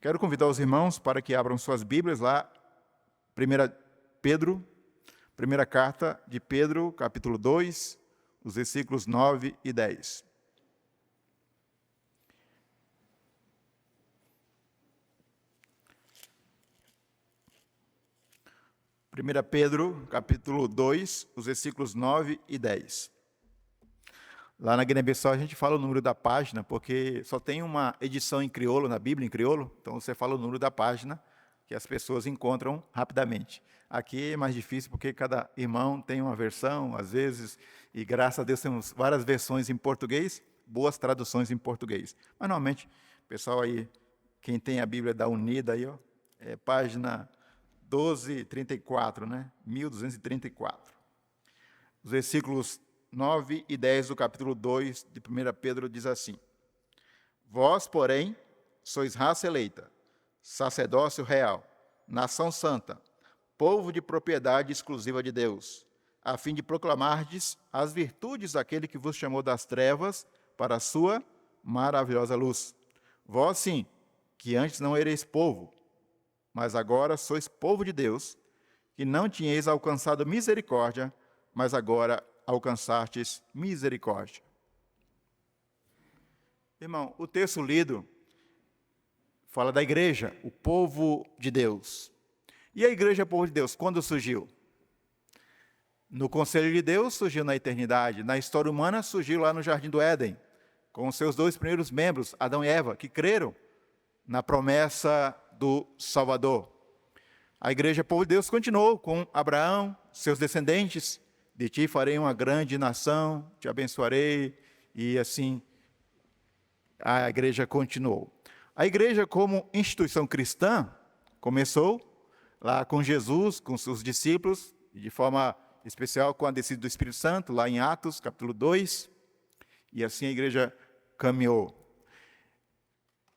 Quero convidar os irmãos para que abram suas Bíblias lá, 1 primeira carta de Pedro, capítulo 2, os versículos 9 e 10. Primeira Pedro, capítulo 2, os versículos 9 e 10. Lá na Guiné-Bissau a gente fala o número da página, porque só tem uma edição em crioulo, na Bíblia em crioulo, então você fala o número da página, que as pessoas encontram rapidamente. Aqui é mais difícil, porque cada irmão tem uma versão, às vezes, e graças a Deus temos várias versões em português, boas traduções em português. Mas, normalmente, pessoal aí, quem tem a Bíblia da Unida aí, ó, é página 1234, né? 1234. Os versículos 9 e 10 do capítulo 2 de 1 Pedro diz assim: Vós, porém, sois raça eleita, sacerdócio real, nação santa, povo de propriedade exclusiva de Deus, a fim de proclamardes as virtudes daquele que vos chamou das trevas para a sua maravilhosa luz. Vós, sim, que antes não ereis povo, mas agora sois povo de Deus, que não tinhais alcançado misericórdia, mas agora alcançastes misericórdia. Irmão, o texto lido fala da igreja, o povo de Deus. E a igreja, o povo de Deus, quando surgiu? No conselho de Deus, surgiu na eternidade. Na história humana, surgiu lá no Jardim do Éden, com os seus dois primeiros membros, Adão e Eva, que creram na promessa do Salvador. A igreja, o povo de Deus, continuou com Abraão, seus descendentes. De ti farei uma grande nação, te abençoarei, e assim a igreja continuou. A igreja, como instituição cristã, começou lá com Jesus, com seus discípulos, de forma especial com a descida do Espírito Santo, lá em Atos, capítulo 2, e assim a igreja caminhou.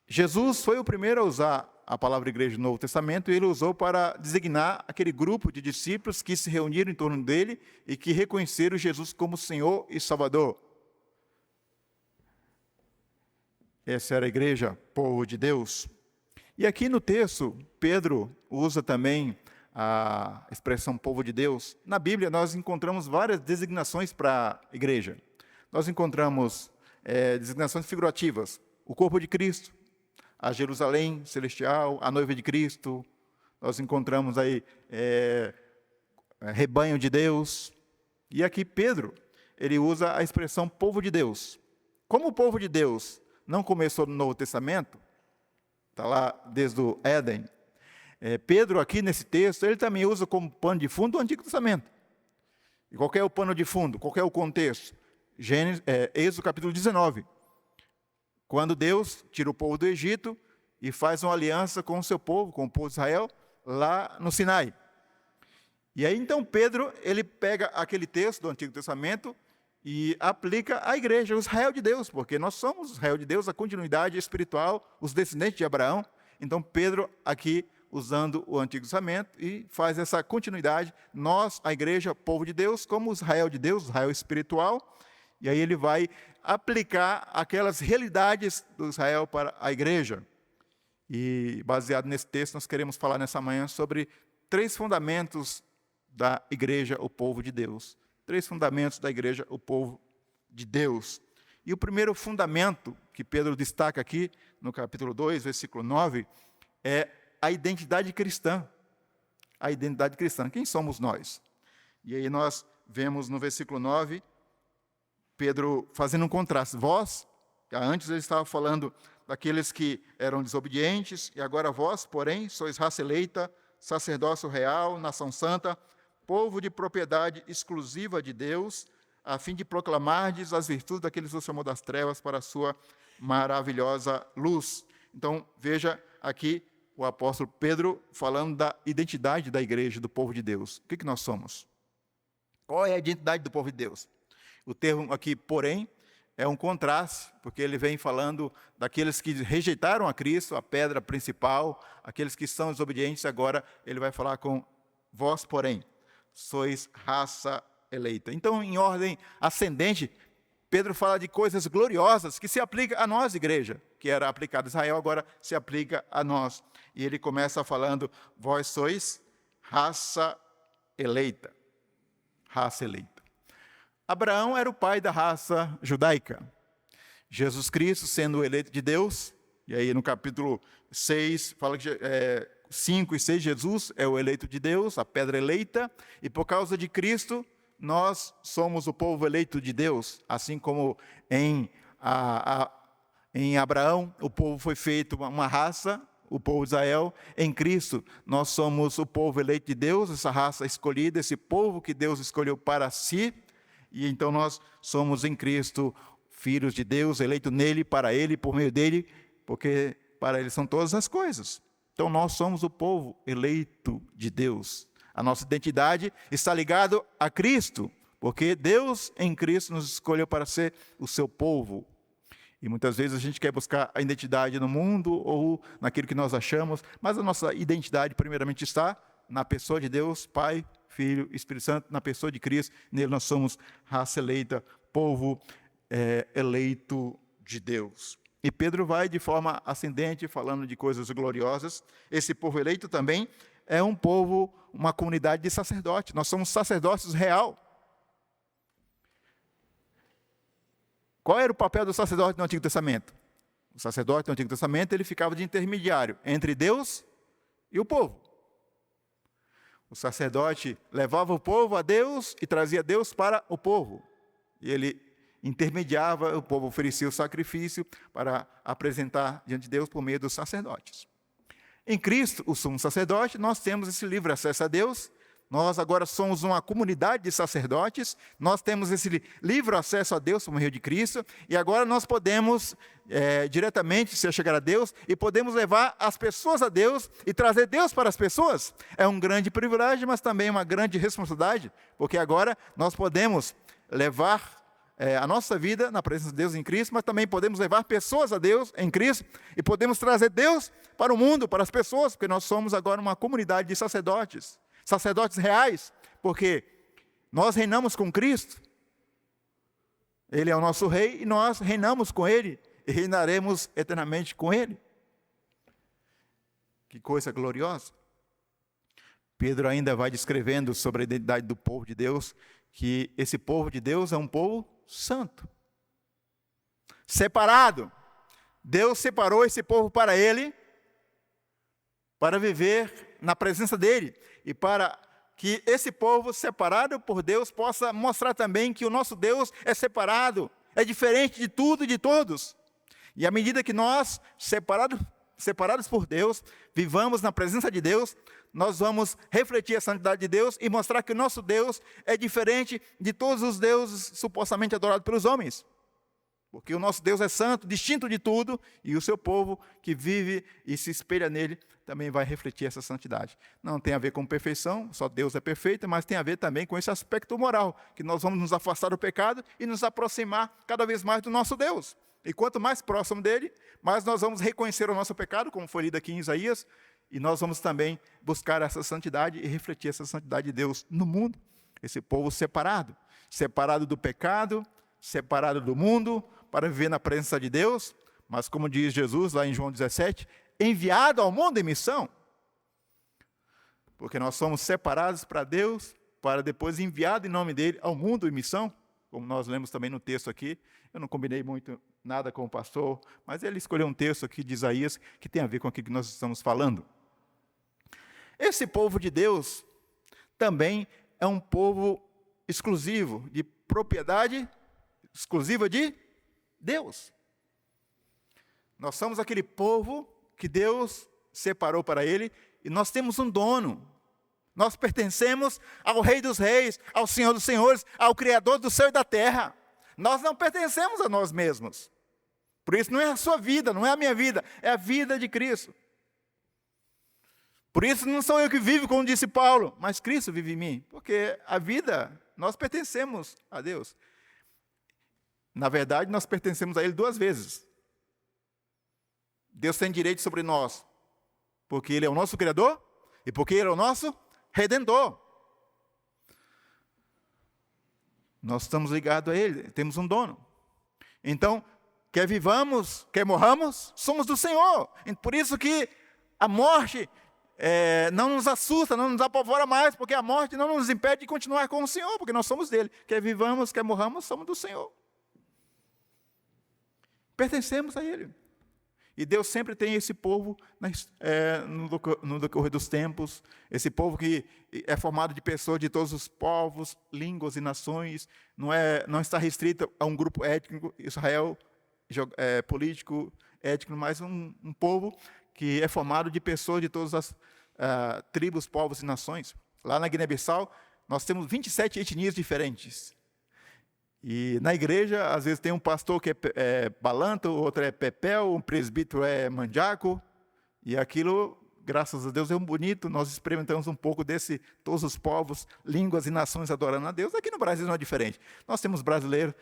Jesus foi o primeiro a usar a palavra igreja no Novo Testamento, e ele usou para designar aquele grupo de discípulos que se reuniram em torno dele e que reconheceram Jesus como Senhor e Salvador. Essa era a igreja, povo de Deus. E aqui no texto, Pedro usa também a expressão povo de Deus. Na Bíblia, nós encontramos várias designações para a igreja. Nós encontramos designações figurativas. O corpo de Cristo, a Jerusalém celestial, a noiva de Cristo. Nós encontramos aí rebanho de Deus. E aqui Pedro, ele usa a expressão povo de Deus. Como o povo de Deus não começou no Novo Testamento, está lá desde o Éden, Pedro aqui nesse texto, ele também usa como pano de fundo o Antigo Testamento. E qual é o pano de fundo? Qual é o contexto? Êxodo capítulo 19. Quando Deus tira o povo do Egito e faz uma aliança com o seu povo, com o povo de Israel, lá no Sinai. E aí então Pedro, ele pega aquele texto do Antigo Testamento e aplica à igreja, o Israel de Deus, porque nós somos o Israel de Deus, a continuidade espiritual, os descendentes de Abraão. Então Pedro aqui, usando o Antigo Testamento, e faz essa continuidade, nós, a igreja, povo de Deus, como o Israel de Deus, o Israel espiritual, e aí ele vai aplicar aquelas realidades do Israel para a igreja. E baseado nesse texto, nós queremos falar nessa manhã sobre 3 fundamentos da igreja, o povo de Deus. 3 fundamentos da igreja, o povo de Deus. E o primeiro fundamento que Pedro destaca aqui, no capítulo 2, versículo 9, é a identidade cristã. A identidade cristã. Quem somos nós? E aí nós vemos no versículo 9, Pedro fazendo um contraste. Vós, antes ele estava falando daqueles que eram desobedientes, e agora vós, porém, sois raça eleita, sacerdócio real, nação santa, povo de propriedade exclusiva de Deus, a fim de proclamardes as virtudes daqueles que vos chamou das trevas para a sua maravilhosa luz. Então, veja aqui o apóstolo Pedro falando da identidade da igreja, do povo de Deus. O que nós somos? Qual é a identidade do povo de Deus? O termo aqui, porém, é um contraste, porque ele vem falando daqueles que rejeitaram a Cristo, a pedra principal, aqueles que são desobedientes. Agora ele vai falar com vós, porém, sois raça eleita. Então, em ordem ascendente, Pedro fala de coisas gloriosas que se aplicam a nós, igreja, que era aplicado a Israel, agora se aplica a nós. E ele começa falando, vós sois raça eleita. Raça eleita. Abraão era o pai da raça judaica. Jesus Cristo, sendo o eleito de Deus, e aí no capítulo 6, fala que 5 e 6, Jesus é o eleito de Deus, a pedra eleita, e por causa de Cristo, nós somos o povo eleito de Deus, assim como em Abraão, o povo foi feito uma raça, o povo de Israel. Em Cristo, nós somos o povo eleito de Deus, essa raça escolhida, esse povo que Deus escolheu para si, e então nós somos em Cristo filhos de Deus, eleito nele, para ele, por meio dele, porque para ele são todas as coisas. Então nós somos o povo eleito de Deus. A nossa identidade está ligada a Cristo, porque Deus em Cristo nos escolheu para ser o seu povo. E muitas vezes a gente quer buscar a identidade no mundo ou naquilo que nós achamos, mas a nossa identidade primeiramente está na pessoa de Deus, Pai, Filho, Espírito Santo, na pessoa de Cristo. Nele nós somos raça eleita, povo eleito de Deus. E Pedro vai de forma ascendente, falando de coisas gloriosas. Esse povo eleito também é um povo, uma comunidade de sacerdotes. Nós somos sacerdotes real. Qual era o papel do sacerdote no Antigo Testamento? O sacerdote no Antigo Testamento, ele ficava de intermediário entre Deus e o povo. O sacerdote levava o povo a Deus e trazia Deus para o povo. E ele intermediava, o povo oferecia o sacrifício para apresentar diante de Deus por meio dos sacerdotes. Em Cristo, o sumo sacerdote, nós temos esse livre acesso a Deus. Nós agora somos uma comunidade de sacerdotes, nós temos esse livre acesso a Deus por meio de Cristo, e agora nós podemos diretamente se chegar a Deus, e podemos levar as pessoas a Deus, e trazer Deus para as pessoas. É um grande privilégio, mas também uma grande responsabilidade, porque agora nós podemos levar a nossa vida na presença de Deus em Cristo, mas também podemos levar pessoas a Deus em Cristo, e podemos trazer Deus para o mundo, para as pessoas, porque nós somos agora uma comunidade de sacerdotes. Sacerdotes reais, porque nós reinamos com Cristo, Ele é o nosso rei e nós reinamos com Ele e reinaremos eternamente com Ele. Que coisa gloriosa. Pedro ainda vai descrevendo sobre a identidade do povo de Deus, que esse povo de Deus é um povo santo, separado. Deus separou esse povo para Ele, para viver na presença dEle, e para que esse povo separado por Deus possa mostrar também que o nosso Deus é separado, é diferente de tudo e de todos. E à medida que nós, separados por Deus, vivamos na presença de Deus, nós vamos refletir a santidade de Deus e mostrar que o nosso Deus é diferente de todos os deuses supostamente adorados pelos homens. Porque o nosso Deus é santo, distinto de tudo, e o seu povo que vive e se espelha nele também vai refletir essa santidade. Não tem a ver com perfeição, só Deus é perfeito, mas tem a ver também com esse aspecto moral, que nós vamos nos afastar do pecado e nos aproximar cada vez mais do nosso Deus. E quanto mais próximo dele, mais nós vamos reconhecer o nosso pecado, como foi lido aqui em Isaías, e nós vamos também buscar essa santidade e refletir essa santidade de Deus no mundo. Esse povo separado, separado do pecado, separado do mundo, para viver na presença de Deus, mas como diz Jesus lá em João 17, enviado ao mundo em missão, porque nós somos separados para Deus, para depois enviado em nome dele ao mundo em missão, como nós lemos também no texto aqui. Eu não combinei muito nada com o pastor, mas ele escolheu um texto aqui de Isaías que tem a ver com aquilo que nós estamos falando. Esse povo de Deus também é um povo exclusivo, de propriedade exclusiva de Deus. Nós somos aquele povo que Deus separou para Ele, e nós temos um dono. Nós pertencemos ao Rei dos Reis, ao Senhor dos Senhores, ao Criador do céu e da terra. Nós não pertencemos a nós mesmos. Por isso não é a sua vida, não é a minha vida, é a vida de Cristo. Por isso não sou eu que vivo, como disse Paulo, mas Cristo vive em mim. Porque a vida, nós pertencemos a Deus. Na verdade, nós pertencemos a Ele duas vezes. Deus tem direito sobre nós, porque Ele é o nosso Criador e porque Ele é o nosso Redentor. Nós estamos ligados a Ele, temos um dono. Então, quer vivamos, quer morramos, somos do Senhor. Por isso que a morte não nos assusta, não nos apavora mais, porque a morte não nos impede de continuar com o Senhor, porque nós somos dele. Quer vivamos, quer morramos, somos do Senhor. Pertencemos a ele. E Deus sempre tem esse povo no decorrer dos tempos, esse povo que é formado de pessoas de todos os povos, línguas e nações, não está restrito a um grupo étnico, Israel, político, étnico, mas um povo que é formado de pessoas de todas as tribos, povos e nações. Lá na Guiné-Bissau, nós temos 27 etnias diferentes. E na igreja, às vezes tem um pastor que é Balanto, outro é Pepel, um presbítero é Manjaco, e aquilo, graças a Deus, é bonito. Nós experimentamos um pouco todos os povos, línguas e nações adorando a Deus. Aqui no Brasil não é diferente. Nós temos brasileiros,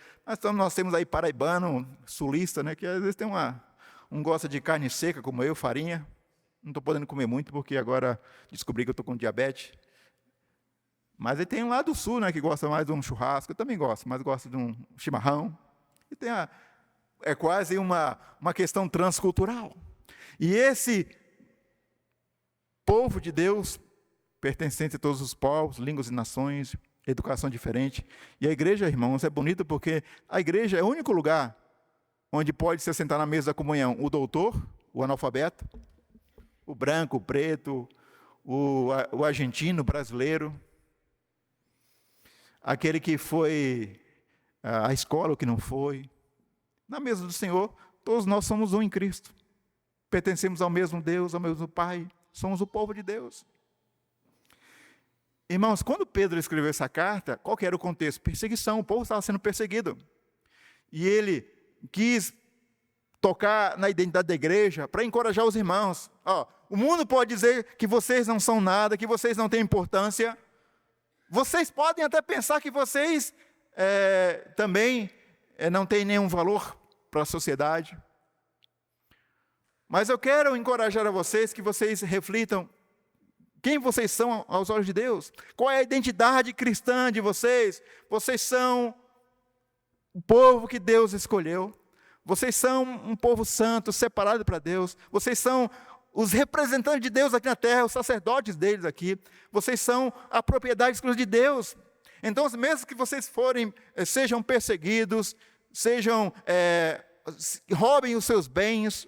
nós temos aí paraibano, sulista, né, que às vezes tem um gosta de carne seca, como eu, farinha. Não estou podendo comer muito, porque agora descobri que eu estou com diabetes. Mas aí tem um lá do sul, né, que gosta mais de um churrasco. Eu também gosto, mas gosto de um chimarrão. E tem é quase uma questão transcultural. E esse povo de Deus, pertencente a todos os povos, línguas e nações, educação diferente. E a igreja, irmãos, é bonito porque a igreja é o único lugar onde pode se sentar na mesa da comunhão o doutor, o analfabeto, o branco, o preto, o argentino, o brasileiro, aquele que foi à escola ou que não foi. Na mesa do Senhor, todos nós somos um em Cristo. Pertencemos ao mesmo Deus, ao mesmo Pai. Somos o povo de Deus. Irmãos, quando Pedro escreveu essa carta, qual que era o contexto? Perseguição, o povo estava sendo perseguido. E ele quis tocar na identidade da igreja para encorajar os irmãos. O mundo pode dizer que vocês não são nada, que vocês não têm importância. Vocês podem até pensar que vocês também não têm nenhum valor para a sociedade. Mas eu quero encorajar a vocês que vocês reflitam quem vocês são aos olhos de Deus. Qual é a identidade cristã de vocês? Vocês são o povo que Deus escolheu. Vocês são um povo santo, separado para Deus. Vocês são os representantes de Deus aqui na terra, os sacerdotes deles aqui. Vocês são a propriedade exclusiva de Deus. Então, mesmo que vocês sejam perseguidos, roubem os seus bens,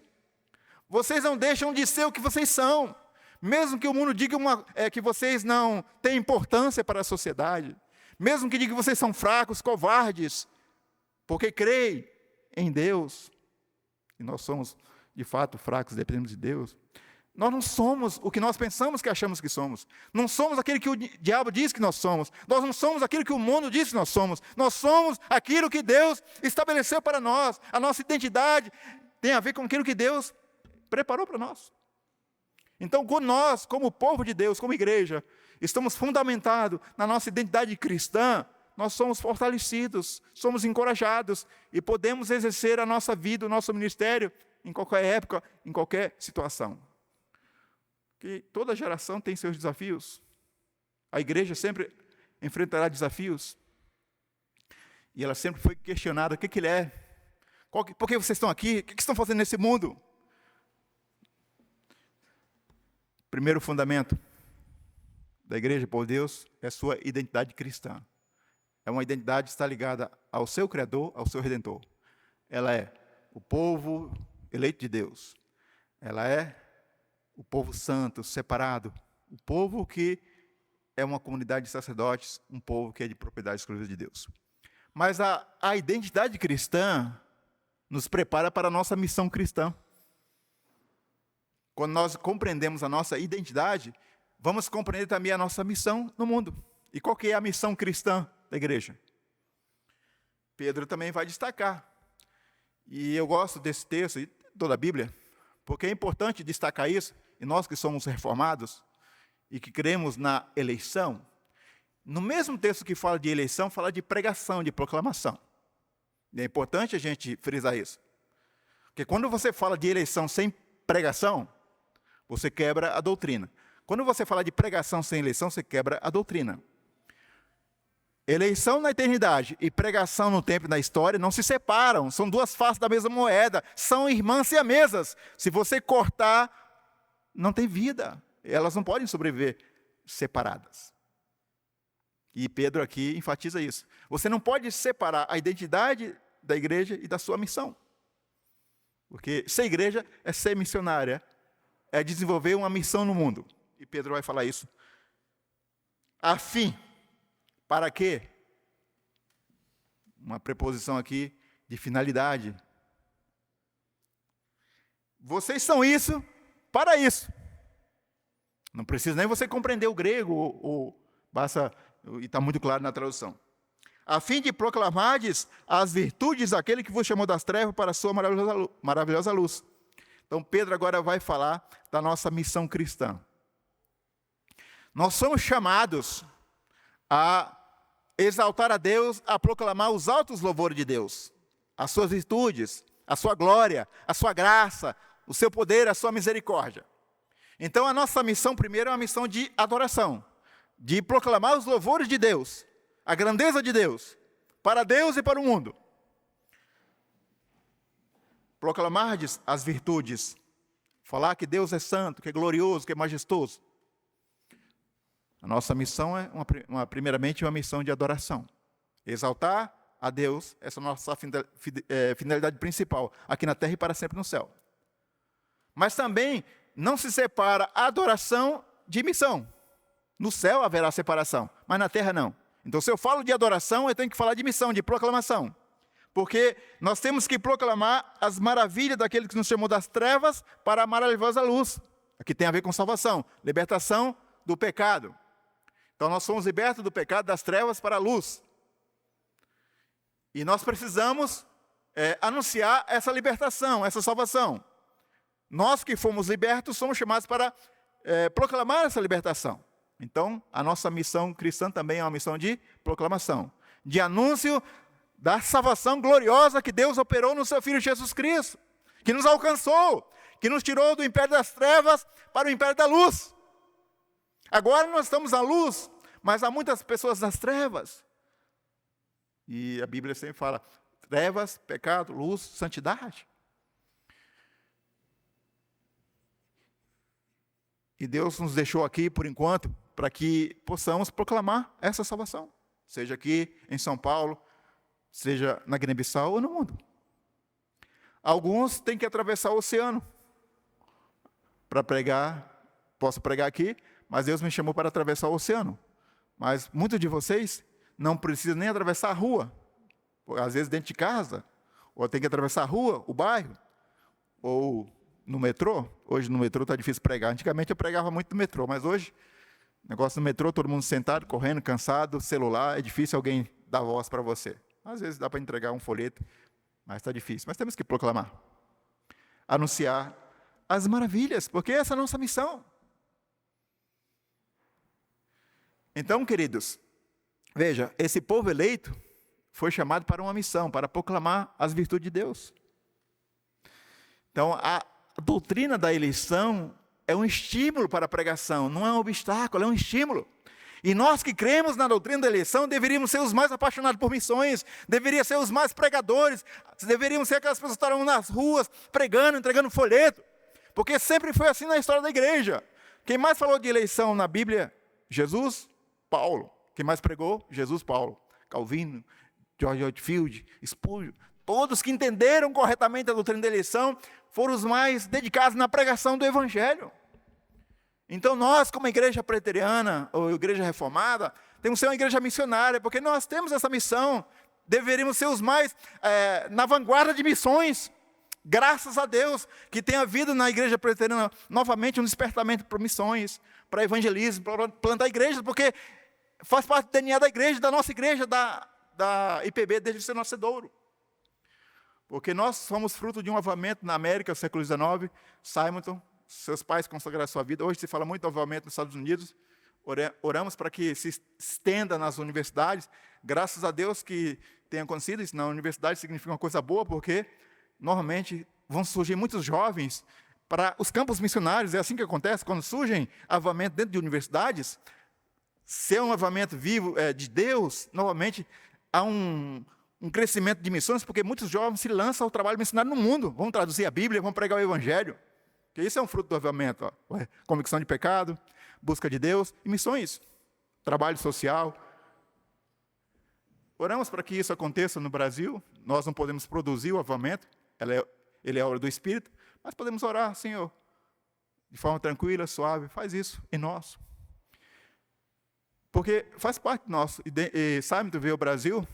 vocês não deixam de ser o que vocês são. Mesmo que o mundo diga que vocês não têm importância para a sociedade, mesmo que diga que vocês são fracos, covardes, porque creem em Deus, e nós somos, de fato, fracos, dependemos de Deus, nós não somos o que nós pensamos que achamos que somos. Não somos aquilo que o diabo diz que nós somos. Nós não somos aquilo que o mundo diz que nós somos. Nós somos aquilo que Deus estabeleceu para nós. A nossa identidade tem a ver com aquilo que Deus preparou para nós. Então, nós, como povo de Deus, como igreja, estamos fundamentados na nossa identidade cristã, nós somos fortalecidos, somos encorajados e podemos exercer a nossa vida, o nosso ministério, em qualquer época, em qualquer situação. Que toda geração tem seus desafios. A igreja sempre enfrentará desafios. E ela sempre foi questionada: o que ele é? Por que vocês estão aqui? O que estão fazendo nesse mundo? Primeiro fundamento da igreja por Deus é a sua identidade cristã. É uma identidade que está ligada ao seu Criador, ao seu Redentor. Ela é o povo eleito de Deus. Ela é o povo santo, separado. O povo que é uma comunidade de sacerdotes, um povo que é de propriedade exclusiva de Deus. Mas a identidade cristã nos prepara para a nossa missão cristã. Quando nós compreendemos a nossa identidade, vamos compreender também a nossa missão no mundo. E qual que é a missão cristã da igreja? Pedro também vai destacar. E eu gosto desse texto e toda a Bíblia, porque é importante destacar isso, e nós que somos reformados e que cremos na eleição, no mesmo texto que fala de eleição, fala de pregação, de proclamação. E é importante a gente frisar isso. Porque quando você fala de eleição sem pregação, você quebra a doutrina. Quando você fala de pregação sem eleição, você quebra a doutrina. Eleição na eternidade e pregação no tempo e na história não se separam, são duas faces da mesma moeda, são irmãs siamesas. Se você cortar, não tem vida, elas não podem sobreviver separadas. E Pedro aqui enfatiza isso. Você não pode separar a identidade da igreja e da sua missão. Porque ser igreja é ser missionária, é desenvolver uma missão no mundo. E Pedro vai falar isso. A fim, para quê? Uma preposição aqui de finalidade. Vocês são isso, para isso. Não precisa nem você compreender o grego, ou basta, e está muito claro na tradução. A fim de proclamardes as virtudes daquele que vos chamou das trevas para a sua maravilhosa luz. Então Pedro agora vai falar da nossa missão cristã. Nós somos chamados a exaltar a Deus, a proclamar os altos louvores de Deus, as suas virtudes, a sua glória, a sua graça, o seu poder, a sua misericórdia. Então a nossa missão primeiro é uma missão de adoração, de proclamar os louvores de Deus, a grandeza de Deus, para Deus e para o mundo. Proclamar as virtudes, falar que Deus é santo, que é glorioso, que é majestoso. A nossa missão é, primeiramente, uma missão de adoração. Exaltar a Deus, essa é a nossa finalidade principal, aqui na terra e para sempre no céu. Mas também não se separa a adoração de missão. No céu haverá separação, mas na terra não. Então, se eu falo de adoração, eu tenho que falar de missão, de proclamação. Porque nós temos que proclamar as maravilhas daquele que nos chamou das trevas para a maravilhosa luz. Aqui tem a ver com salvação, libertação do pecado. Então, nós somos libertos do pecado, das trevas para a luz. E nós precisamos anunciar essa libertação, essa salvação. Nós que fomos libertos, somos chamados para proclamar essa libertação. Então, a nossa missão cristã também é uma missão de proclamação, de anúncio da salvação gloriosa que Deus operou no seu Filho Jesus Cristo, que nos alcançou, que nos tirou do império das trevas para o império da luz. Agora nós estamos na luz, mas há muitas pessoas nas trevas. E a Bíblia sempre fala, trevas, pecado, luz, santidade. E Deus nos deixou aqui, por enquanto, para que possamos proclamar essa salvação. Seja aqui em São Paulo, seja na Guiné-Bissau ou no mundo. Alguns têm que atravessar o oceano para pregar. Posso pregar aqui, mas Deus me chamou para atravessar o oceano. Mas muitos de vocês não precisam nem atravessar a rua. Às vezes dentro de casa, ou tem que atravessar a rua, o bairro, ou no metrô. Hoje no metrô está difícil pregar. Antigamente eu pregava muito no metrô, mas hoje, negócio no metrô, todo mundo sentado, correndo, cansado, celular, é difícil alguém dar voz para você. Às vezes dá para entregar um folheto, mas está difícil. Mas temos que proclamar, anunciar as maravilhas, porque essa é a nossa missão. Então, queridos, veja, esse povo eleito foi chamado para uma missão, para proclamar as virtudes de Deus. Então, a doutrina da eleição é um estímulo para a pregação, não é um obstáculo, é um estímulo. E nós que cremos na doutrina da eleição, deveríamos ser os mais apaixonados por missões, deveríamos ser os mais pregadores, deveríamos ser aquelas pessoas que estarão nas ruas, pregando, entregando folheto, porque sempre foi assim na história da igreja. Quem mais falou de eleição na Bíblia? Jesus, Paulo. Quem mais pregou? Jesus, Paulo. Calvino, George Whitefield, Spurgeon. Todos que entenderam corretamente a doutrina da eleição foram os mais dedicados na pregação do Evangelho. Então nós, como igreja preteriana ou igreja reformada, temos que ser uma igreja missionária, porque nós temos essa missão, deveríamos ser os mais na vanguarda de missões. Graças a Deus que tem havido na igreja preteriana novamente um despertamento para missões, para evangelismo, para plantar igrejas, porque faz parte do DNA da igreja, da nossa igreja, da IPB desde o seu nascedouro. Porque nós somos fruto de um avivamento na América, no século XIX, Simonton, seus pais consagraram a sua vida. Hoje se fala muito de avivamento nos Estados Unidos. Oramos para que se estenda nas universidades. Graças a Deus que tenha acontecido isso. Na universidade significa uma coisa boa, porque normalmente vão surgir muitos jovens para os campos missionários. É assim que acontece, quando surgem avivamentos dentro de universidades, ser um avivamento vivo de Deus, novamente, há um crescimento de missões, porque muitos jovens se lançam ao trabalho missionário no mundo. Vão traduzir a Bíblia, vão pregar o Evangelho. Que isso é um fruto do avivamento. Convicção de pecado, busca de Deus e missões. Trabalho social. Oramos para que isso aconteça no Brasil. Nós não podemos produzir o avivamento. Ele é a obra do Espírito. Mas podemos orar, Senhor, de forma tranquila, suave. Faz isso em nós. Porque faz parte nosso. E Simon veio ao Brasil,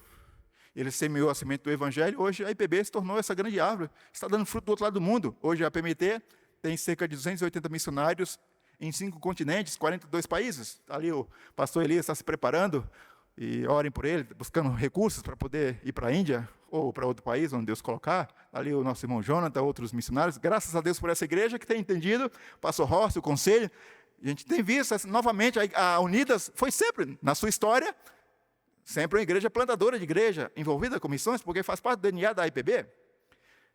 ele semeou a semente do Evangelho. Hoje a IPB se tornou essa grande árvore. Está dando fruto do outro lado do mundo. Hoje a PMT tem cerca de 280 missionários em 5 continentes, 42 países. Ali o pastor Elias está se preparando, e orem por ele, buscando recursos para poder ir para a Índia, ou para outro país, onde Deus colocar. Ali o nosso irmão Jonathan, outros missionários. Graças a Deus por essa igreja que tem entendido, pastor Rossi, o conselho. A gente tem visto, novamente, a Unidas foi sempre, na sua história, sempre uma igreja plantadora de igreja, envolvida com missões, porque faz parte do DNA da IPB.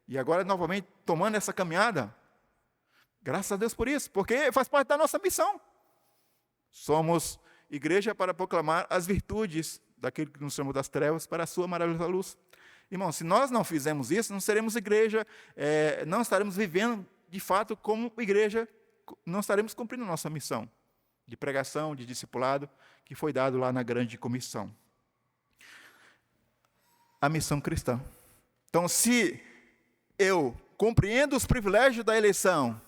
E agora, novamente, tomando essa caminhada. Graças a Deus por isso, porque faz parte da nossa missão. Somos igreja para proclamar as virtudes daquele que nos chamou das trevas para a sua maravilhosa luz. Irmão, se nós não fizermos isso, não seremos igreja, não estaremos vivendo de fato como igreja, não estaremos cumprindo a nossa missão de pregação, de discipulado, que foi dado lá na grande comissão. A missão cristã. Então, se eu compreendo os privilégios da eleição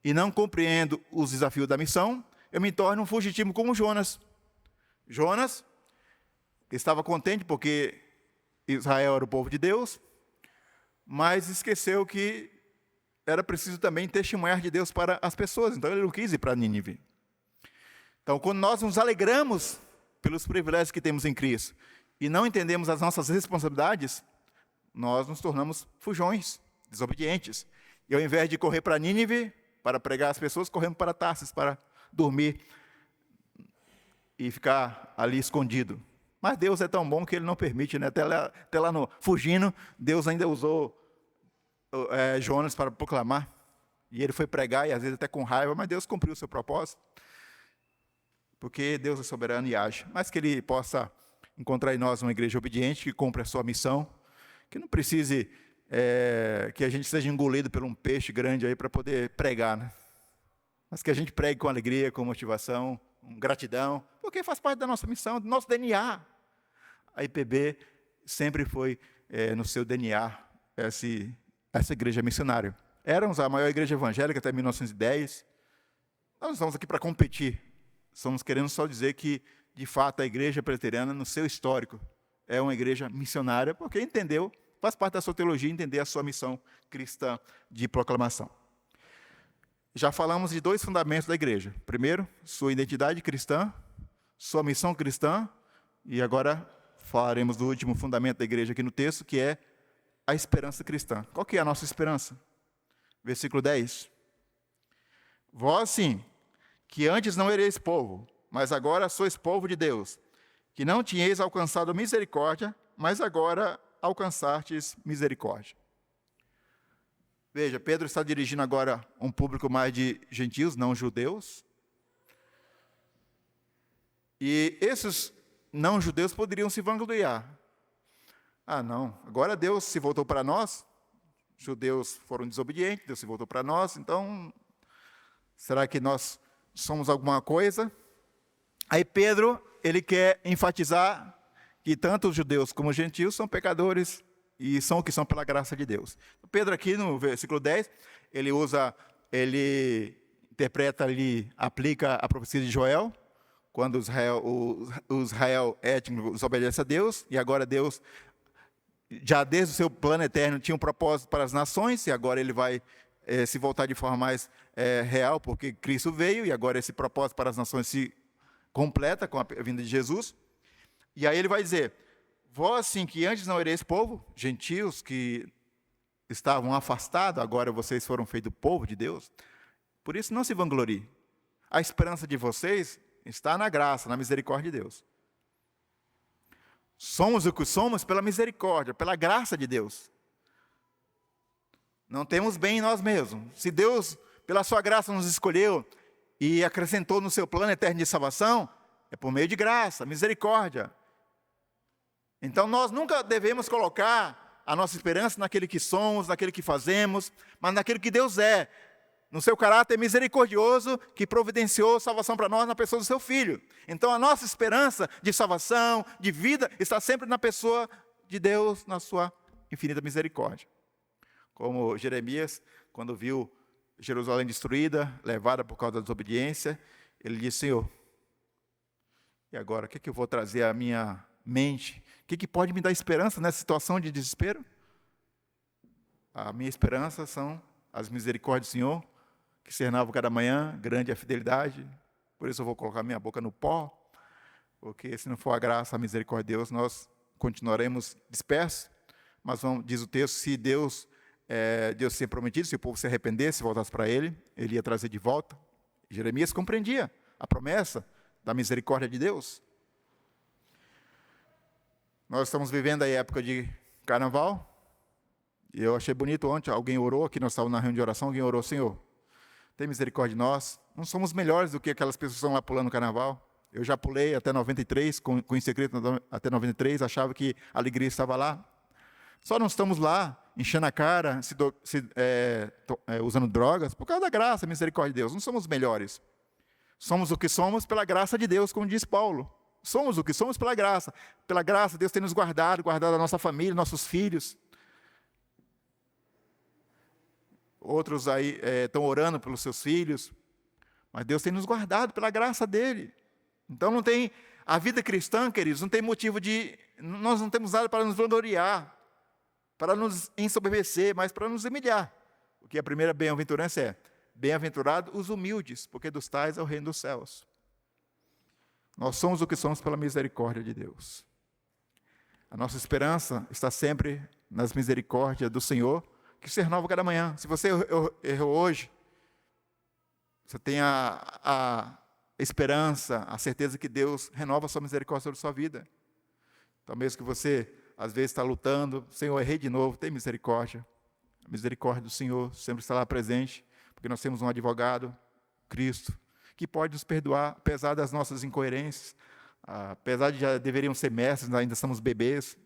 e não compreendo os desafios da missão, eu me torno um fugitivo como Jonas. Jonas estava contente porque Israel era o povo de Deus, mas esqueceu que era preciso também testemunhar de Deus para as pessoas. Então ele não quis ir para Nínive. Então, quando nós nos alegramos pelos privilégios que temos em Cristo e não entendemos as nossas responsabilidades, nós nos tornamos fujões, desobedientes. E ao invés de correr para Nínive para pregar às pessoas, corremos para Tarsis para dormir e ficar ali escondido. Mas Deus é tão bom que Ele não permite, né? Até lá fugindo, Deus ainda usou Jonas para proclamar. E ele foi pregar, e às vezes até com raiva, mas Deus cumpriu o seu propósito. Porque Deus é soberano e age. Mas que Ele possa encontrar em nós uma igreja obediente, que cumpra a sua missão, que não precise que a gente seja engolido por um peixe grande aí para poder pregar, né? Mas que a gente pregue com alegria, com motivação, com gratidão, porque faz parte da nossa missão, do nosso DNA. A IPB sempre foi, no seu DNA, essa igreja missionária. Éramos a maior igreja evangélica até 1910. Nós não estamos aqui para competir. Estamos querendo só dizer que, de fato, a igreja presbiteriana, no seu histórico, é uma igreja missionária, porque entendeu, faz parte da sua teologia, entender a sua missão cristã de proclamação. Já falamos de 2 fundamentos da igreja. Primeiro, sua identidade cristã, sua missão cristã, e agora falaremos do último fundamento da igreja aqui no texto, que é a esperança cristã. Qual que é a nossa esperança? Versículo 10. Vós, sim, que antes não erais povo, mas agora sois povo de Deus, que não tinhais alcançado misericórdia, mas agora alcançastes misericórdia. Veja, Pedro está dirigindo agora um público mais de gentios, não judeus. E esses não judeus poderiam se vangloriar. Ah, não, agora Deus se voltou para nós, judeus foram desobedientes, Deus se voltou para nós, então, será que nós somos alguma coisa? Aí Pedro, ele quer enfatizar que tanto os judeus como os gentios são pecadores e são o que são pela graça de Deus. Pedro aqui no versículo 10, ele interpreta ali, aplica a profecia de Joel, quando o Israel étnico desobedece a Deus, e agora Deus, já desde o seu plano eterno, tinha um propósito para as nações, e agora ele vai se voltar de forma mais real, porque Cristo veio, e agora esse propósito para as nações se completa com a vinda de Jesus. E aí ele vai dizer, vós, sim, que antes não erais povo, gentios que estavam afastados, agora vocês foram feitos povo de Deus, por isso não se vanglorie. A esperança de vocês está na graça, na misericórdia de Deus. Somos o que somos pela misericórdia, pela graça de Deus. Não temos bem em nós mesmos. Se Deus, pela sua graça, nos escolheu e acrescentou no seu plano eterno de salvação, é por meio de graça, misericórdia. Então nós nunca devemos colocar a nossa esperança naquele que somos, naquele que fazemos, mas naquele que Deus é, no seu caráter misericordioso, que providenciou salvação para nós na pessoa do seu Filho. Então a nossa esperança de salvação, de vida, está sempre na pessoa de Deus, na sua infinita misericórdia. Como Jeremias, quando viu Jerusalém destruída, levada por causa da desobediência, ele disse: Senhor, e agora, o que eu vou trazer à minha mente? O que pode me dar esperança nessa situação de desespero? A minha esperança são as misericórdias do Senhor, que se renovam cada manhã, grande é a fidelidade. Por isso eu vou colocar minha boca no pó, porque se não for a graça, a misericórdia de Deus, nós continuaremos dispersos. Mas diz o texto, se Deus tinha prometido, se o povo se arrependesse, voltasse para Ele, Ele ia trazer de volta. Jeremias compreendia a promessa da misericórdia de Deus. Nós estamos vivendo a época de carnaval, e eu achei bonito ontem, alguém orou, aqui nós estávamos na reunião de oração, alguém orou: Senhor, tem misericórdia de nós, não somos melhores do que aquelas pessoas que estão lá pulando o carnaval. Eu já pulei até 93, conheci a Cristo até 93, achava que a alegria estava lá. Só não estamos lá, enchendo a cara, usando drogas, por causa da graça, misericórdia de Deus. Não somos melhores. Somos o que somos pela graça de Deus, como diz Paulo. Somos o que somos pela graça. Pela graça, Deus tem nos guardado a nossa família, nossos filhos. Outros aí estão orando pelos seus filhos, mas Deus tem nos guardado pela graça dele. Então não tem, a vida cristã, queridos, não tem motivo nós não temos nada para nos vangloriar, para nos ensoberbecer, mas para nos humilhar. Porque a primeira bem-aventurança é: bem-aventurados os humildes, porque dos tais é o reino dos céus. Nós somos o que somos pela misericórdia de Deus. A nossa esperança está sempre nas misericórdias do Senhor, que se renova cada manhã. Se você errou hoje, você tem a esperança, a certeza que Deus renova a sua misericórdia sobre a sua vida. Então, mesmo que você, às vezes, está lutando: Senhor, errei de novo, tem misericórdia. A misericórdia do Senhor sempre está lá presente, porque nós temos um advogado, Cristo, que pode nos perdoar, apesar das nossas incoerências, apesar de já deveriam ser mestres, ainda somos bebês.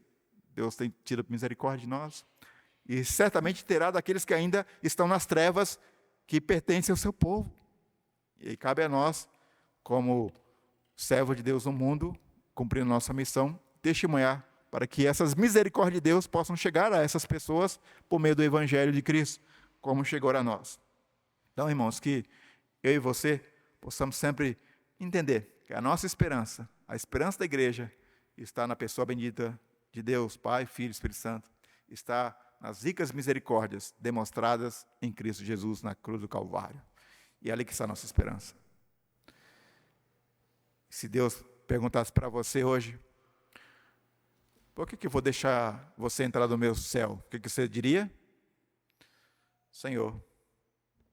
Deus tem tido misericórdia de nós, e certamente terá daqueles que ainda estão nas trevas, que pertencem ao seu povo. E aí cabe a nós, como servo de Deus no mundo, cumprindo nossa missão, testemunhar para que essas misericórdias de Deus possam chegar a essas pessoas por meio do Evangelho de Cristo, como chegou a nós. Então, irmãos, que eu e você possamos sempre entender que a nossa esperança, a esperança da igreja, está na pessoa bendita de Deus, Pai, Filho e Espírito Santo, está nas ricas misericórdias demonstradas em Cristo Jesus na cruz do Calvário. E é ali que está a nossa esperança. Se Deus perguntasse para você hoje: por que eu vou deixar você entrar no meu céu? O que você diria? Senhor,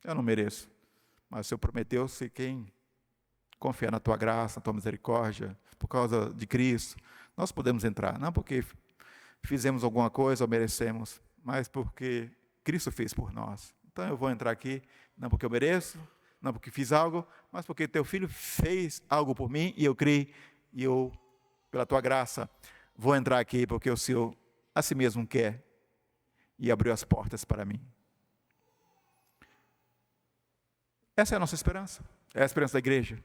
eu não mereço, mas o Senhor prometeu: se quem confiar na tua graça, na tua misericórdia, por causa de Cristo, nós podemos entrar. Não porque fizemos alguma coisa ou merecemos, mas porque Cristo fez por nós. Então eu vou entrar aqui, não porque eu mereço, não porque fiz algo, mas porque teu filho fez algo por mim, e eu criei, e eu, pela tua graça, vou entrar aqui porque o Senhor a si mesmo quer, e abriu as portas para mim. Essa é a nossa esperança, é a esperança da igreja.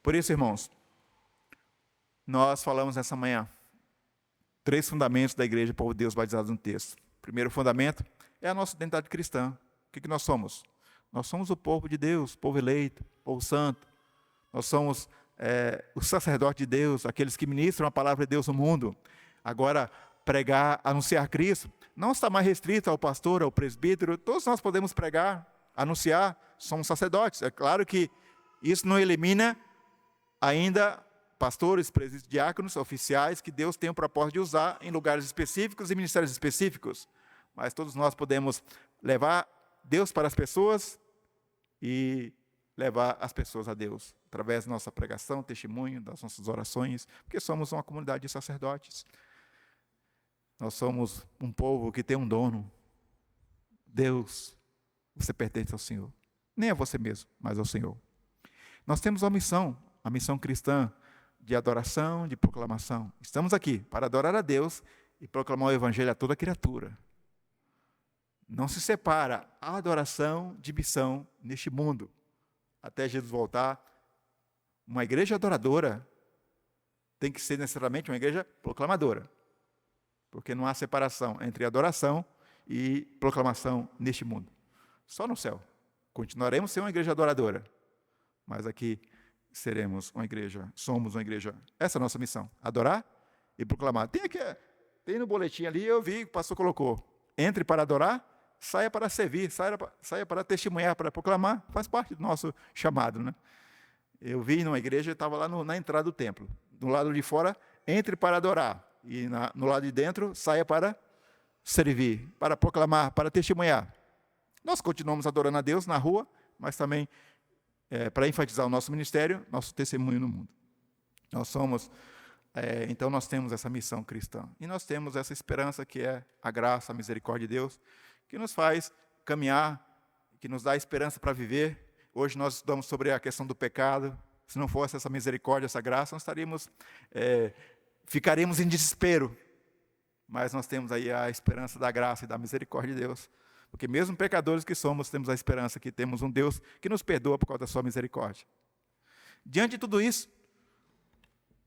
Por isso, irmãos, nós falamos nessa manhã 3 fundamentos da igreja, povo de Deus batizado no texto. O primeiro fundamento é a nossa identidade cristã. O que nós somos? Nós somos o povo de Deus, povo eleito, povo santo. Nós somos o sacerdote de Deus, aqueles que ministram a palavra de Deus no mundo. Agora, pregar, anunciar Cristo, não está mais restrito ao pastor, ao presbítero. Todos nós podemos pregar, anunciar, somos sacerdotes. É claro que isso não elimina ainda pastores, presbíteros, diáconos, oficiais, que Deus tem o propósito de usar em lugares específicos e ministérios específicos. Mas todos nós podemos levar Deus para as pessoas e levar as pessoas a Deus, através da nossa pregação, testemunho, das nossas orações, porque somos uma comunidade de sacerdotes. Nós somos um povo que tem um dono. Deus, você pertence ao Senhor. Nem a você mesmo, mas ao Senhor. Nós temos uma missão, a missão cristã de adoração, de proclamação. Estamos aqui para adorar a Deus e proclamar o evangelho a toda criatura. Não se separa a adoração de missão neste mundo. Até Jesus voltar, uma igreja adoradora tem que ser necessariamente uma igreja proclamadora. Porque não há separação entre adoração e proclamação neste mundo. Só no céu. Continuaremos sendo uma igreja adoradora. Mas aqui somos uma igreja. Essa é a nossa missão. Adorar e proclamar. Tem no boletim ali, eu vi, o pastor colocou. Entre para adorar, saia para servir, saia para testemunhar, para proclamar. Faz parte do nosso chamado, né? Eu vi numa igreja, estava lá na entrada do templo. Do lado de fora, entre para adorar. E no lado de dentro, saia para servir, para proclamar, para testemunhar. Nós continuamos adorando a Deus na rua, mas também para enfatizar o nosso ministério, nosso testemunho no mundo. Então nós temos essa missão cristã. E nós temos essa esperança que é a graça, a misericórdia de Deus, que nos faz caminhar, que nos dá esperança para viver. Hoje nós estudamos sobre a questão do pecado. Se não fosse essa misericórdia, essa graça, nós ficaríamos em desespero. Mas nós temos aí a esperança da graça e da misericórdia de Deus. Porque mesmo pecadores que somos, temos a esperança que temos um Deus que nos perdoa por causa da sua misericórdia. Diante de tudo isso,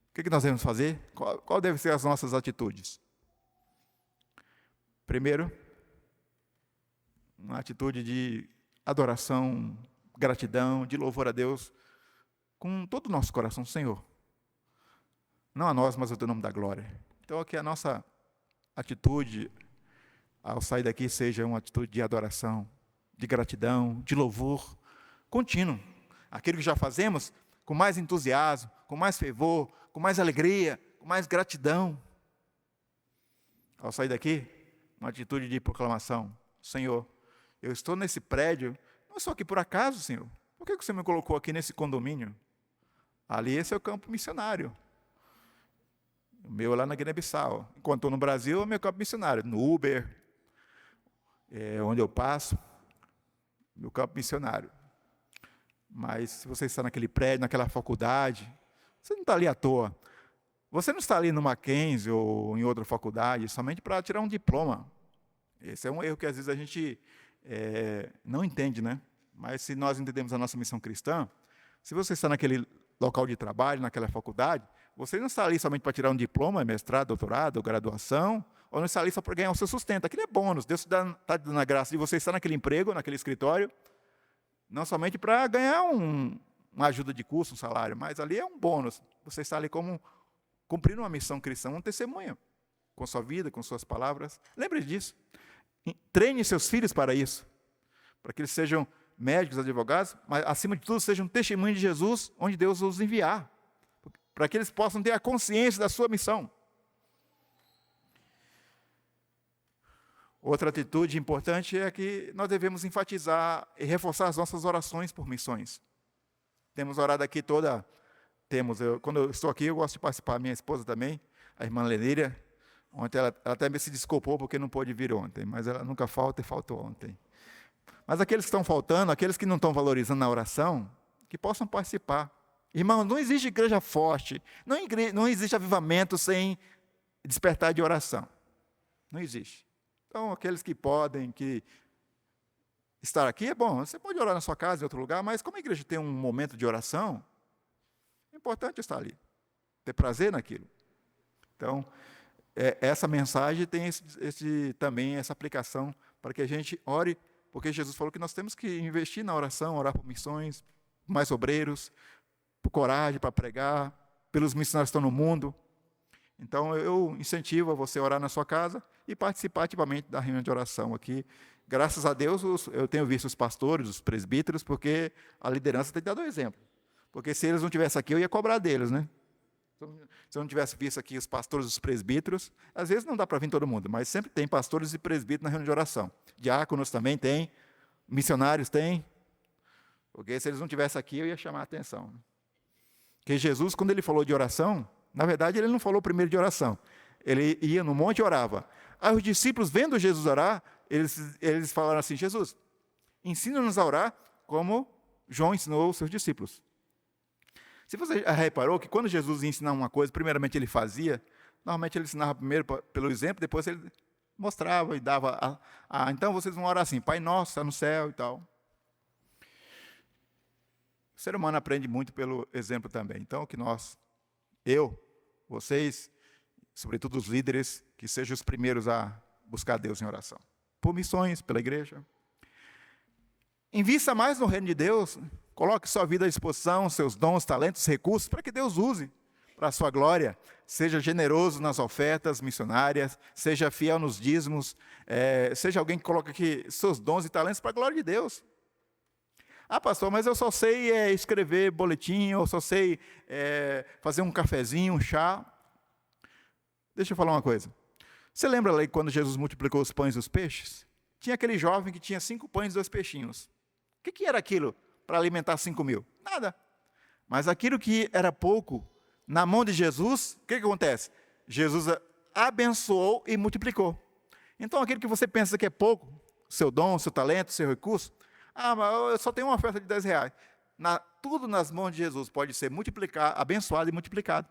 o que nós devemos fazer? Qual devem ser as nossas atitudes? Primeiro, uma atitude de adoração, gratidão, de louvor a Deus, com todo o nosso coração, Senhor. Não a nós, mas ao teu nome da glória. Então, que a nossa atitude ao sair daqui seja uma atitude de adoração, de gratidão, de louvor contínuo. Aquilo que já fazemos com mais entusiasmo, com mais fervor, com mais alegria, com mais gratidão. Ao sair daqui, uma atitude de proclamação. Senhor, eu estou nesse prédio, não só aqui por acaso, Senhor. Por que você me colocou aqui nesse condomínio? Ali esse é o campo missionário. O meu é lá na Guiné-Bissau. Enquanto estou no Brasil, é o meu campo missionário. No Uber, onde eu passo, meu campo missionário. Mas se você está naquele prédio, naquela faculdade, você não está ali à toa. Você não está ali no Mackenzie ou em outra faculdade somente para tirar um diploma. Esse é um erro que às vezes a gente não entende, né? Mas se nós entendemos a nossa missão cristã, se você está naquele local de trabalho, naquela faculdade, você não está ali somente para tirar um diploma, mestrado, doutorado, graduação, ou não está ali só para ganhar o seu sustento. Aquilo é bônus. Deus está dando a graça de você estar naquele emprego, naquele escritório, não somente para ganhar uma ajuda de custo, um salário, mas ali é um bônus. Você está ali como cumprindo uma missão cristã, um testemunho, com sua vida, com suas palavras. Lembre disso. Treine seus filhos para isso, para que eles sejam médicos, advogados, mas acima de tudo sejam testemunhos de Jesus, onde Deus os enviar, para que eles possam ter a consciência da sua missão. Outra atitude importante é que nós devemos enfatizar e reforçar as nossas orações por missões. Temos orado aqui quando eu estou aqui, eu gosto de participar, minha esposa também, a irmã Leníria. Ontem ela até me se desculpou porque não pôde vir ontem, mas ela nunca falta e faltou ontem. Mas aqueles que estão faltando, aqueles que não estão valorizando a oração, que possam participar. Irmão, não existe igreja forte, não existe avivamento sem despertar de oração. Não existe. Então, aqueles que podem, estar aqui, é bom, você pode orar na sua casa, em outro lugar, mas como a igreja tem um momento de oração, é importante estar ali, ter prazer naquilo. Então, essa mensagem tem também essa aplicação para que a gente ore, porque Jesus falou que nós temos que investir na oração, orar por missões, mais obreiros, por coragem para pregar, pelos missionários que estão no mundo. Então, eu incentivo a você orar na sua casa e participar ativamente da reunião de oração aqui. Graças a Deus, eu tenho visto os pastores, os presbíteros, porque a liderança tem dado exemplo. Porque se eles não estivessem aqui, eu ia cobrar deles, né? Se eu não tivesse visto aqui os pastores e os presbíteros, às vezes não dá para vir todo mundo, mas sempre tem pastores e presbíteros na reunião de oração. Diáconos também tem, missionários tem. Porque se eles não estivessem aqui, eu ia chamar a atenção. Porque Jesus, quando ele falou de oração, na verdade, ele não falou primeiro de oração. Ele ia no monte e orava. Aí os discípulos, vendo Jesus orar, eles falaram assim: Jesus, ensina-nos a orar como João ensinou os seus discípulos. Se você já reparou que quando Jesus ia ensinar uma coisa, primeiramente ele fazia, normalmente ele ensinava primeiro pelo exemplo, depois ele mostrava e dava, então vocês vão orar assim, Pai nosso, está no céu e tal. O ser humano aprende muito pelo exemplo também. Então, que vocês, sobretudo os líderes, que sejam os primeiros a buscar Deus em oração. Por missões, pela igreja. Invista mais no reino de Deus, coloque sua vida à disposição, seus dons, talentos, recursos, para que Deus use para a sua glória. Seja generoso nas ofertas missionárias, seja fiel nos dízimos, seja alguém que coloca aqui seus dons e talentos para a glória de Deus. Ah, pastor, mas eu só sei escrever boletim, eu só sei fazer um cafezinho, um chá. Deixa eu falar uma coisa. Você lembra lá quando Jesus multiplicou os pães e os peixes? Tinha aquele jovem que tinha 5 pães e 2 peixinhos. O que era aquilo para alimentar 5.000? Nada. Mas aquilo que era pouco, na mão de Jesus, o que acontece? Jesus abençoou e multiplicou. Então, aquilo que você pensa que é pouco, seu dom, seu talento, seu recurso, mas eu só tenho uma oferta de 10 reais. Tudo nas mãos de Jesus pode ser multiplicado, abençoado e multiplicado.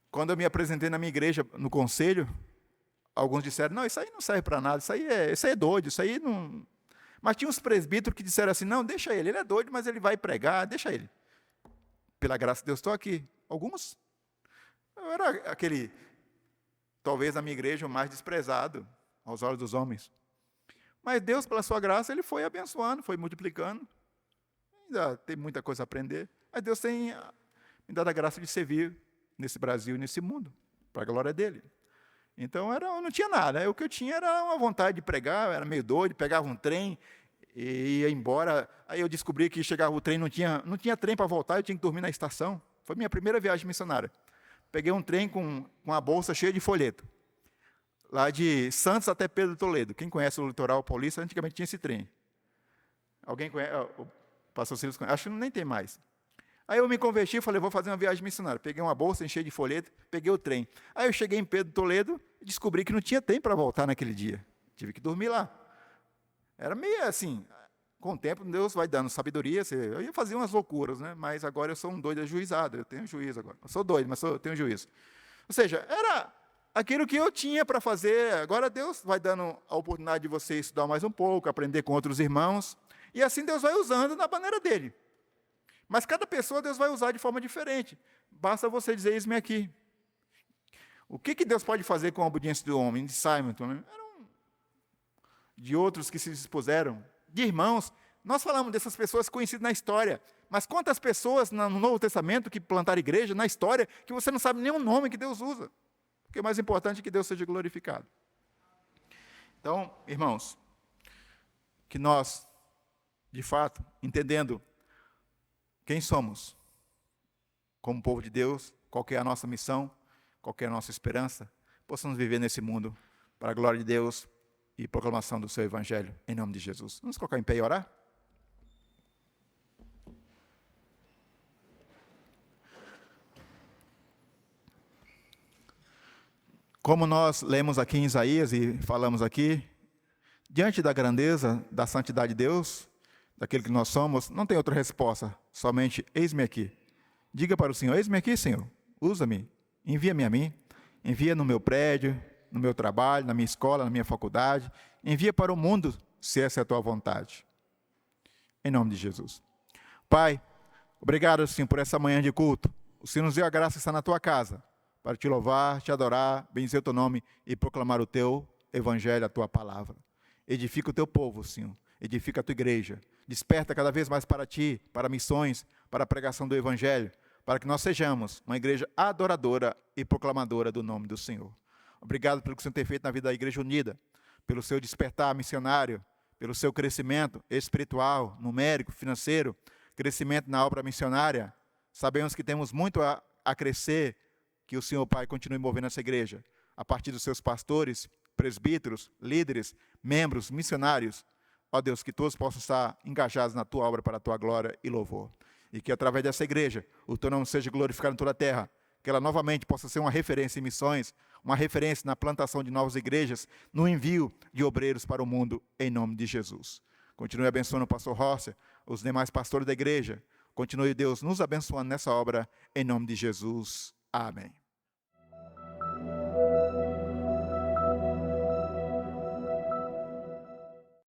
Quando eu me apresentei na minha igreja, no conselho, alguns disseram, não, isso aí não serve para nada, isso aí é doido, isso aí não... Mas tinha uns presbíteros que disseram assim, não, deixa ele é doido, mas ele vai pregar, deixa ele. Pela graça de Deus, estou aqui. Alguns, eu era aquele, talvez na minha igreja, o mais desprezado aos olhos dos homens. Mas Deus, pela sua graça, Ele foi abençoando, foi multiplicando. Ainda tem muita coisa a aprender, mas Deus tem me dado a graça de servir nesse Brasil e nesse mundo, para a glória dEle. Então, eu não tinha nada. O que eu tinha era uma vontade de pregar, eu era meio doido, pegava um trem e ia embora. Aí eu descobri que chegava o trem, não tinha trem para voltar, eu tinha que dormir na estação. Foi minha primeira viagem missionária. Peguei um trem com a bolsa cheia de folheto. Lá de Santos até Pedro de Toledo. Quem conhece o litoral paulista, antigamente tinha esse trem. Alguém conhece? O pastor Silas conhece? Acho que nem tem mais. Aí eu me converti e falei, vou fazer uma viagem missionária. Peguei uma bolsa enchei de folheto, peguei o trem. Aí eu cheguei em Pedro de Toledo e descobri que não tinha trem para voltar naquele dia. Tive que dormir lá. Era meio assim, com o tempo Deus vai dando sabedoria. Eu ia fazer umas loucuras, né? Mas agora eu sou um doido ajuizado, eu tenho juízo agora. Eu sou doido, mas eu tenho juízo. Ou seja, era aquilo que eu tinha para fazer. Agora Deus vai dando a oportunidade de você estudar mais um pouco, aprender com outros irmãos. E assim Deus vai usando da maneira dele. Mas cada pessoa Deus vai usar de forma diferente. Basta você dizer, eis-me aqui. O que Deus pode fazer com a obediência do homem? De Simon, de outros que se dispuseram, de irmãos. Nós falamos dessas pessoas conhecidas na história. Mas quantas pessoas no Novo Testamento que plantaram igreja, na história, que você não sabe nem o nome que Deus usa? Porque o mais importante é que Deus seja glorificado. Então, irmãos, que nós, de fato, entendendo quem somos, como povo de Deus, qual que é a nossa missão, qual que é a nossa esperança, possamos viver nesse mundo para a glória de Deus e proclamação do seu Evangelho, em nome de Jesus. Vamos colocar em pé e orar? Como nós lemos aqui em Isaías e falamos aqui, diante da grandeza, da santidade de Deus, daquele que nós somos, não tem outra resposta, somente, eis-me aqui. Diga para o Senhor, eis-me aqui, Senhor, usa-me, envia-me a mim, envia no meu prédio, no meu trabalho, na minha escola, na minha faculdade, envia para o mundo, se essa é a tua vontade. Em nome de Jesus. Pai, obrigado, Senhor, por essa manhã de culto. O Senhor nos deu a graça de estar na tua casa, para te louvar, te adorar, bendizer o teu nome e proclamar o teu Evangelho, a tua palavra. Edifica o teu povo, Senhor. Edifica a tua igreja, desperta cada vez mais para ti, para missões, para a pregação do Evangelho, para que nós sejamos uma igreja adoradora e proclamadora do nome do Senhor. Obrigado pelo que o Senhor tem feito na vida da Igreja Unida, pelo seu despertar missionário, pelo seu crescimento espiritual, numérico, financeiro, crescimento na obra missionária. Sabemos que temos muito a crescer, que o Senhor, Pai, continue movendo essa igreja, a partir dos seus pastores, presbíteros, líderes, membros, missionários. Ó Deus, que todos possam estar engajados na tua obra para a tua glória e louvor. E que através dessa igreja, o teu nome seja glorificado em toda a terra. Que ela novamente possa ser uma referência em missões, uma referência na plantação de novas igrejas, no envio de obreiros para o mundo, em nome de Jesus. Continue abençoando o pastor Rossi, os demais pastores da igreja. Continue Deus nos abençoando nessa obra, em nome de Jesus. Amém.